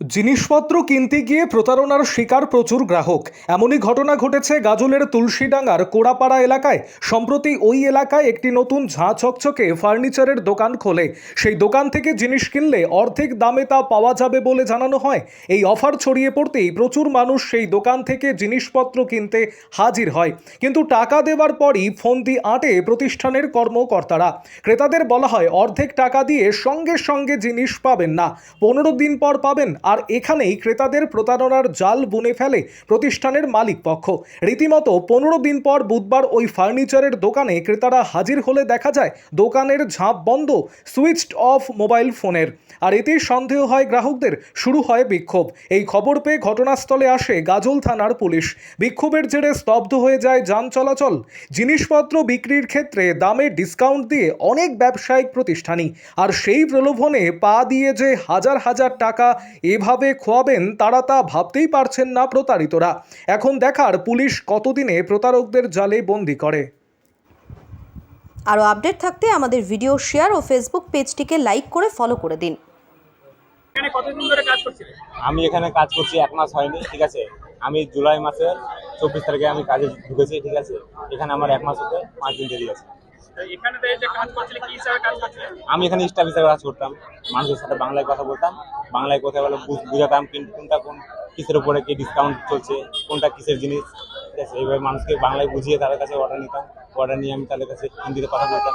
জিনিসপত্র কিনতে গিয়ে প্রতারণার শিকার প্রচুর গ্রাহক। এমনই ঘটনা ঘটেছে গাজলের তুলসীডাঙ্গার কোড়াপাড়া এলাকায়। সম্প্রতি ওই এলাকায় একটি নতুন ঝাঁ চকচকে ফার্নিচারের দোকান খোলে। সেই দোকান থেকে জিনিস কিনলে অর্ধেক দামে তা পাওয়া যাবে বলে জানানো হয়। এই অফার ছড়িয়ে পড়তেই প্রচুর মানুষ সেই দোকান থেকে জিনিসপত্র কিনতে হাজির হয়, কিন্তু টাকা দেওয়ার পরই ফন্দি আঁটে প্রতিষ্ঠানের কর্মকর্তারা। ক্রেতাদের বলা হয় অর্ধেক টাকা দিয়ে সঙ্গে সঙ্গে জিনিস পাবেন না, 15 দিন পর পাবেন। আর এখানেই ক্রেতাদের প্রতারণার জাল বুনে ফেলে প্রতিষ্ঠানের মালিক পক্ষ। রীতিমতো 15 দিন পর বুধবার ওই ফার্নিচারের দোকানে ক্রেতারা হাজির হলে দেখা যায় দোকানের ঝাঁপ বন্ধ, সুইচড অফ মোবাইল ফোনের। আর এতেই সন্দেহ হয় গ্রাহকদের, শুরু হয় বিক্ষোভ। এই খবর পেয়ে ঘটনাস্থলে আসে গাজল থানার পুলিশ। বিক্ষোভের জেরে স্তব্ধ হয়ে যায় যান চলাচল। জিনিসপত্র বিক্রির ক্ষেত্রে দামে ডিসকাউন্ট দিয়ে অনেক ব্যবসায়িক প্রতিষ্ঠানই, আর সেই প্রলোভনে পা দিয়ে যে হাজার হাজার টাকা এভাবে খোয়াবেন তারা তা ভাবতেই পারছেন না প্রতারিতরা। এখন দেখার পুলিশ কতদিনে প্রতারকদের জালে বন্দি করে। আরও আপডেট থাকতে আমাদের ভিডিও শেয়ার ও ফেসবুক পেজটিকে লাইক করে ফলো করে দিন। এখানে কতদিন ধরে কাজ করছিলেন? আমি এখানে কাজ করছি 1 মাস হয়নি, ঠিক আছে। আমি জুলাই মাসের 24 তারিখে আমি কাজে ঢুকেছি, ঠিক আছে। এখানে আমার 1 মাস হতে 5 দিন দেরি আছে। এখানে যে কাজ করছিলেন কি হিসাবে কাজ করছিলেন? আমি এখানে স্টাফ হিসেবে কাজ করতাম, মানুষের সাথে বাংলায় কথা বলতাম, বাংলায় কথা বলে বুঝাতাম কোনটা কোন কিসের উপরে কি ডিসকাউন্ট চলছে, কোনটা কিসের জিনিস, ঠিক আছে। এইভাবে মানুষকে বাংলায় বুঝিয়ে তাদের কাছে অর্ডার নিতাম, অর্ডার নিয়ে আমি তাদের কাছে হিন্দিতে কথা বলতাম।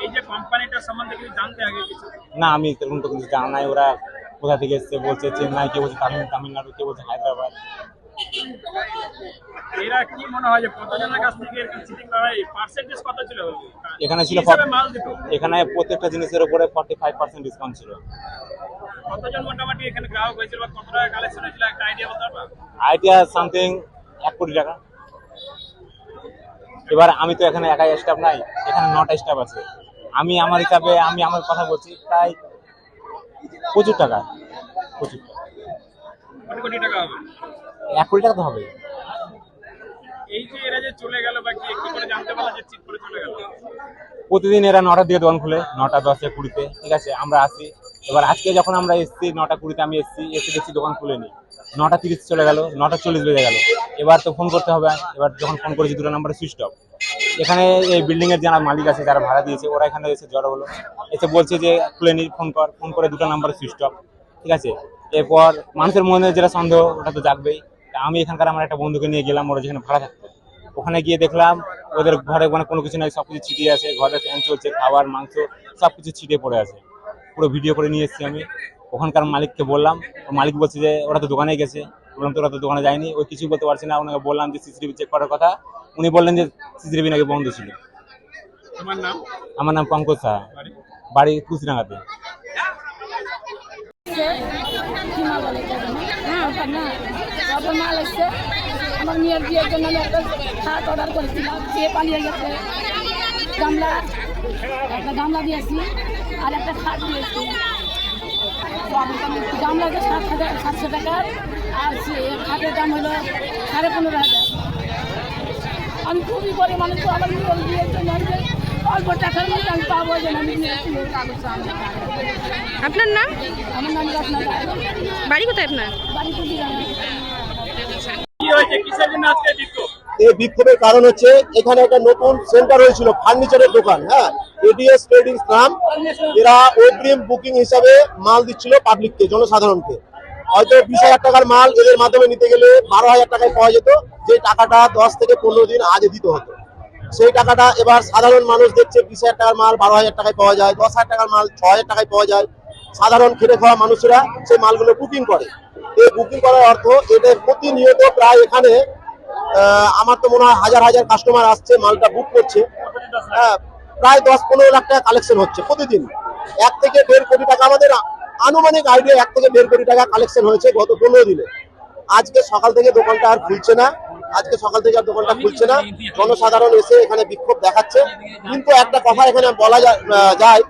এই যে কোম্পানিটার সম্বন্ধে কিছু জানতে আগে কিছু? না, আমি তেমন তো কিছু জানা নাই। ওরা কোথা থেকে এসছে বলছে চেন্নাই, কেউ বলছে তামিলনাড়ু, কেউ বলছে হায়দ্রাবাদ। এরা কি মনে হয় যে কতজনের কাছ থেকে এরকম চিটিং করা হয়? পার্সেন্টেজ কত ছিল এখানে ছিল মাল দিত? এখানে প্রত্যেকটা জিনিসের উপরে 45% ডিসকাউন্ট ছিল। কতজন মোটামুটি এখানে গ্রাহক হয়েছিল বা কত টাকা কালেকশন হয়েছিল একটা আইডিয়া বলতে পারবা? আইডিয়া সামথিং 1 কোটি টাকা। এবার আমি তো এখানে একাই স্টাফ নাই, এখানে 9টা স্টাফ আছে। আমি আমার হিসাবে আমি আমার কথা বলছি, প্রায় প্রচুর টাকা, প্রচুর টাকা। কত কোটি টাকা হবে? 1 কোটি টাকা তো হবে। এই যে এরা যে চলে গেল বা কি করে জানতে পারলা যে চিট করে চলে গেল? প্রতিদিন এরা 9টার দিকে দোকান খুলে, 9টা 10 20-তে, ঠিক আছে। আমরা আসি। এবার আজকে যখন আমরা এসছি 9টা 20-তে আমি এসে দেখছি দোকান খুলেনি। 9টা 30 চলে গেল, 9টা 40 বেজে গেল। এবার তো ফোন করতে হবে। এবার যখন ফোন করেছি 2টা নাম্বারে সুইচ অফ। এখানে এই বিল্ডিং এর যারা মালিক আছে, যারা ভাড়া দিয়েছে, ওরা এখানে এসে জড়ো হলো, এসে বলছে যে খুলেনি, ফোন করে 2টা নাম্বারে সুইচ অফ, ঠিক আছে। এরপর মানুষের মনে যেটা সন্দেহ ওটা তো জাগবেই। আমি এখানকার আমার একটা বন্ধুকে নিয়ে গেলাম, ওরা যেখানে ভাড়া থাকতো। ওখানে গিয়ে দেখলাম ওদের ঘরে মানে কোনো কিছু নাই, সবকিছু ছিটিয়ে আছে। ঘরে ফ্যান চলছে, খাবার মাংস সবকিছু ছিটিয়ে পড়ে আছে। পুরো ভিডিও করে নিয়ে এসেছি আমি। ওখানকার মালিককে বললাম, মালিক বলছে যে ওরা তো দোকানে গেছে। বললাম তো ওরা তো দোকানে যায়নি। ওই কিছু বলতে পারছি না। ওনাকে বললাম যে সিসিটিভি চেক করার কথা। উনি বললেন যে সিসিটিভি নাকি বন্ধ ছিল। তোমার নাম? আমার নাম পঙ্কজ সাহা, বাড়ি কুচিডাঙ্গাতে। আমার মেয়ের বিয়ের জন্য আমি একটা খাট অর্ডার করেছিলাম, সে পালিয়ে গেছে। একটা গামলা দিয়েছি আর একটা খাট দিয়েছি। গামলাতে 700 টাকার, আর খাটের দাম হলো 15,500। আমি খুবই গরিব মানুষ, তো আমার মেয়ের বিয়ের জন্য অল্প টাকার মধ্যে আমি পাবো যেন আমি আপনার নাম? আমার নাম রত্না রায়। বাড়ি কোথায় আপনার? বাড়ি কুচিডাঙ্গা। কি হয়েছে, কিসের জন্য আজকে বিক্ষোভ? এই বিক্ষোভের কারণ হচ্ছে এখানে একটা নতুন সেন্টার হয়েছিল ফার্নিচারের দোকান, হ্যাঁ, এডিএস ট্রেডিং নাম। এরা অগ্রিম বুকিং হিসাবে মাল দিচ্ছিল পাবলিককে, জনসাধারণকে। হয়তো 20,000 টাকার মাল এদের মাধ্যমে নিতে গেলে 12,000 টাকায় পাওয়া যেত, যে টাকাটা 10 থেকে 15 দিন আগে দিতে হতো। সেই টাকাটা এবার সাধারণ মানুষ দেখছে 20,000 টাকার মাল 12,000 টাকায় পাওয়া যায়, 10,000 টাকার মাল 6,000 টাকায় পাওয়া যায়। সাধারণ খেটে খাওয়া মানুষেরা সেই মালগুলো বুকিং করে। এই বুকিং করার অর্থ এদের প্রতিনিয়ত প্রায় এখানে আমার তো মনে হয় হাজার হাজার কাস্টমার আসছে, মালটা বুক করছে। হ্যাঁ, প্রায় 10-15 লাখ টাকা কালেকশন হচ্ছে প্রতিদিন। 1 থেকে 1.5 কোটি টাকা, আমাদের আনুমানিক আইডিয়া 1 থেকে 1.5 কোটি টাকা কালেকশন হয়েছে গত 15 দিনে। আজকে সকাল থেকে দোকানটা আর খুলছে না, জনসাধারণ এসে এখানে বিক্ষোভ দেখাচ্ছে। কিন্তু একটা কথা এখানে বলা যায়,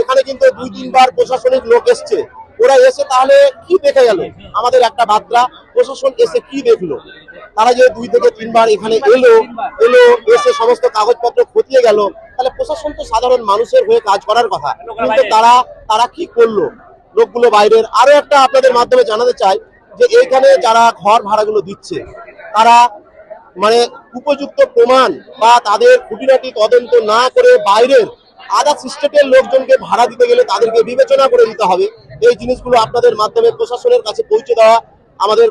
এখানে কিন্তু 2-3 বার প্রশাসনিক লোক এসছে। ওরা এসে তাহলে কি দেখে গেল? আমাদের একটা বার্তা, প্রশাসন এসে কি দেখলো? তারা যে 2 থেকে 3 বার এখানে এলো এসে সমস্ত কাগজপত্র খতিয়ে গেল, তাহলে প্রশাসন তো সাধারণ মানুষের হয়ে কাজ করার কথা। কিন্তু তারা কি করলো? লোকগুলো বাইরের। আরো একটা আপনাদের মাধ্যমে জানাতে চাই যে এইখানে যারা ঘর ভাড়াগুলো দিচ্ছে তারা মানে উপযুক্ত প্রমাণ বা তাদের খুঁটিনাটি তদন্ত না করে বাইরের আদার্স স্টেটের লোকজনকে ভাড়া দিতে গেলে তাদেরকে বিবেচনা করে দিতে হবে। এই জিনিসগুলো আপনাদের মাধ্যমে প্রশাসনের কাছে পৌঁছে দেওয়া আমাদের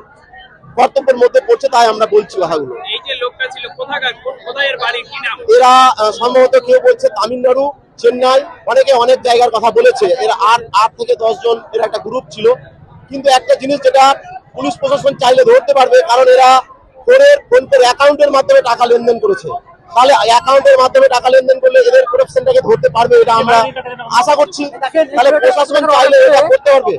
কর্তব্যের মধ্যে পড়ছে, তাই আমরা বলছি কথাগুলো। এই যে লোকটা ছিল কোথাকার, কোথায় এর বাড়ি, কি নাম? এরা সম্ভবত কেউ বলছে তামিলনাড়ু, চেন্নাই, অনেকে অনেক জায়গার কথা বলেছে। এরা 8 থেকে 10 জন এর একটা গ্রুপ ছিল। কিন্তু একটা জিনিস যেটা পুলিশ প্রশাসন চাইলে ধরতে পারবে, কারণ এরা ফোনের অ্যাকাউন্টের মাধ্যমে টাকা লেনদেন করেছে। তাহলে অ্যাকাউন্টের মাধ্যমে টাকা লেনদেন করলে এদের করাপশনটাকে ধরতে পারবে, এটা আমরা আশা করছি। তাহলে প্রশাসন চাইলে এটা করতে পারবে।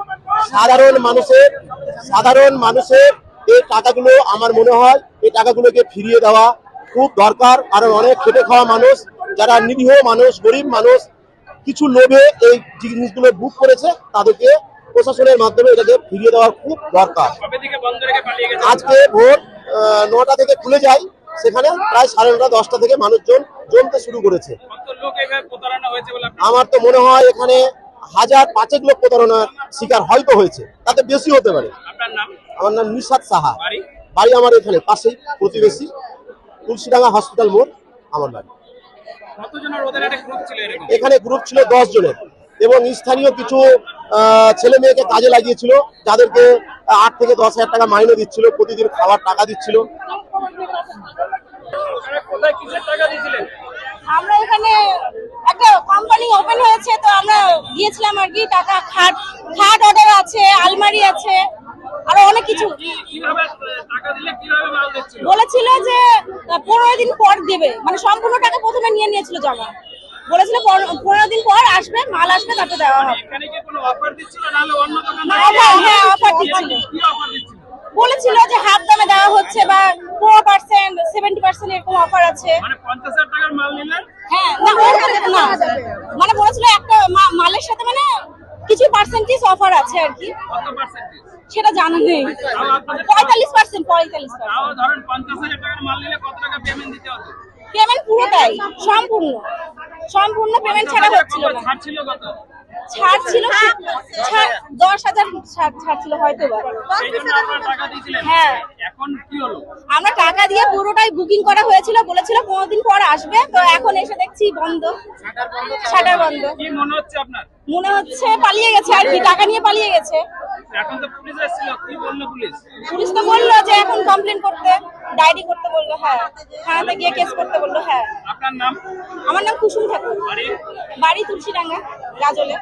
সাধারণ মানুষের এই টাকাগুলো আমার মনে হয় এই টাকাগুলোকে ফিরিয়ে দেওয়া খুব দরকার। কারণ অনেক খেটে খাওয়া মানুষ, যারা নিরীহ মানুষ, গরিব মানুষ, কিছু লোভে এই জিনিসগুলো বুক করেছে, তাদেরকে প্রশাসনের মাধ্যমে এটাকে ফিরিয়ে দেওয়া খুব দরকার। কবে থেকে বন্ধ রেখে পালিয়ে গেছে? আজকে ভোর 9টা থেকে খুলে যায়, সেখানে প্রায় 9:30 10টা থেকে মানুষজন জমতে শুরু করেছে। কত লোক এভাবে প্রতারণা হয়েছে বলে আপনার? আমার তো মনে হয় এখানে 1000-5 লোক প্রতারণার শিকার হয়তো হয়েছে, তাতে বেশি হতে পারে। আপনার নাম? আমার নাম নিশাদ সাহা। বাড়ি? বাড়ি আমার এখানে পাশেই, প্রতিবেশী, তুলসীডাঙ্গা হসপিটাল মোড় আমার বাড়ি। কতজনের ওদের একটা গ্রুপ ছিল এরকম? এখানে গ্রুপ ছিল 10 জনের এবং স্থানীয় কিছু ছেলে মেয়েকে কাজে লাগিয়েছিল, যাদেরকে 8 থেকে 10 হাজার টাকা মাইনে দিচ্ছিল, প্রতিদিন খাওয়ার টাকা দিচ্ছিল। আপনারা কোথায় কিসের টাকা দিয়েছিলেন? আমরা এখানে একটা কোম্পানি ওপেন হয়েছে, তো আমরা গিয়েছিলাম আর কি। টাকা, খাট অর্ডার আছে, আলমারি আছে, আরো অনেক কিছু। কিভাবে টাকা দিলে কিভাবে মাল দিচ্ছিল? বলেছিল যে 15 দিন পর দেবে, মানে সম্পূর্ণ টাকা প্রথমে নিয়েছিল জমা। বলেছিল 15 দিন পর আসবে, মাল আসবে, তারপর দেওয়া হবে। এখানে কি কোনো অফার দিচ্ছিল নাহলে অন্য দোকানে? হ্যাঁ, অফার দিচ্ছিল। কি অফার দিচ্ছিল? বলেছিল যে হাফ দামে দেওয়া হচ্ছে বা 4%, 70% এরকম অফার আছে। মানে 50,000 টাকার মাল নিলে হ্যাঁ, না ওর সাথে না, মানে বলেছিল একটা মালের সাথে মানে কিছু পার্সেন্টেজ অফার আছে আর কি। কত পার্সেন্টেজ? সেটা জানা নেই। 45%। তাও ধরেন 50,000 টাকার মাল নিলে কত টাকা পেমেন্ট দিতে হতো? পেমেন্ট পুরোটাই সম্পূর্ণ পেমেন্ট ছাড়া হচ্ছিল না। ছাড় ছিল কত? ছাড় ছিল 10,000 ছাড় ছিল হয়তো বা। সেই জন্য আপনারা টাকা দিয়েছিলেন? হ্যাঁ। এখন কি হলো? আমরা টাকা দিয়ে পুরোটাই বুকিং করা হয়েছিল, বলেছিল 15 দিন পর আসবে, তো এখন এসে দেখছি বন্ধ, শাটার বন্ধ। কি মনে হচ্ছে আপনার? মনে হচ্ছে পালিয়ে গেছে আর কি, টাকা নিয়ে পালিয়ে গেছে। এখন তো পুলিশ এসেছিল, কি বললো পুলিশ? পুলিশ তো বললো যে এখন কমপ্লেন করতে, ডায়েরি করতে বললো। হ্যাঁ, থানাতে গিয়ে কেস করতে বললো। হ্যাঁ। আপনার নাম? আমার নাম কুসুম ঠাকুর। বাড়ি? বাড়ি তুলসীডাঙ্গা, গাজলে।